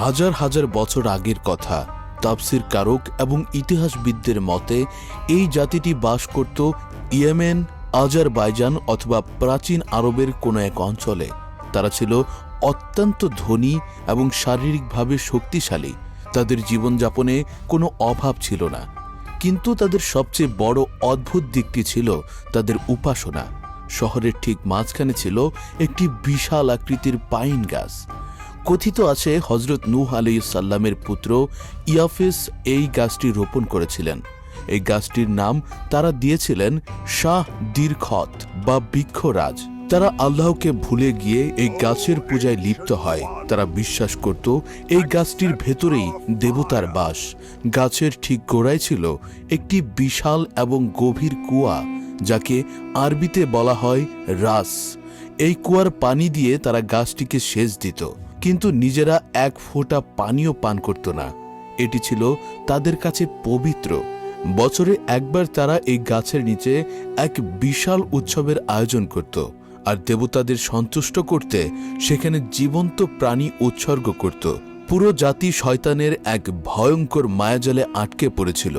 হাজার হাজার বছর আগের কথা। তাফসির কারক এবং ইতিহাসবিদদের মতে এই জাতিটি বাস করত ইয়েমেন, আজারবাইজান অথবা প্রাচীন আরবের কোনো এক অঞ্চলে। তারা ছিল অত্যন্ত ধনী এবং শারীরিকভাবে শক্তিশালী। তাদের জীবনযাপনে কোনো অভাব ছিল না, কিন্তু তাদের সবচেয়ে বড় অদ্ভুত দিকটি ছিল তাদের উপাসনা। শহরের ঠিক মাঝখানে ছিল একটি বিশাল আকৃতির পাইন গাছ। কথিত আছে হযরত নূহ আলাইহিস সালামের পুত্র ইয়াফিস এই গাছটি রোপণ করেছিলেন। এই গাছটির নাম তারা দিয়েছিলেন শাহ দীরখত বা বৃক্ষরাজ। তারা আল্লাহকে ভুলে গিয়ে এই গাছের পূজায় লিপ্ত হয়। তারা বিশ্বাস করত এই গাছটির ভেতরেই দেবতার বাস। গাছের ঠিক গোড়ায় ছিল একটি বিশাল এবং গভীর কুয়া, যাকে আরবিতে বলা হয় রাস। এই কুয়ার পানি দিয়ে তারা গাছটিকে সেচ দিত, কিন্তু নিজেরা এক ফোঁটা পানিও পান করত না। এটি ছিল তাদের কাছে পবিত্র। বছরে একবার তারা এই গাছের নিচে এক বিশাল উৎসবের আয়োজন করত, আর দেবতাদের সন্তুষ্ট করতে সেখানে জীবন্ত প্রাণী উৎসর্গ করত। পুরো জাতি শয়তানের এক ভয়ঙ্কর মায়াজালে আটকে পড়েছিল।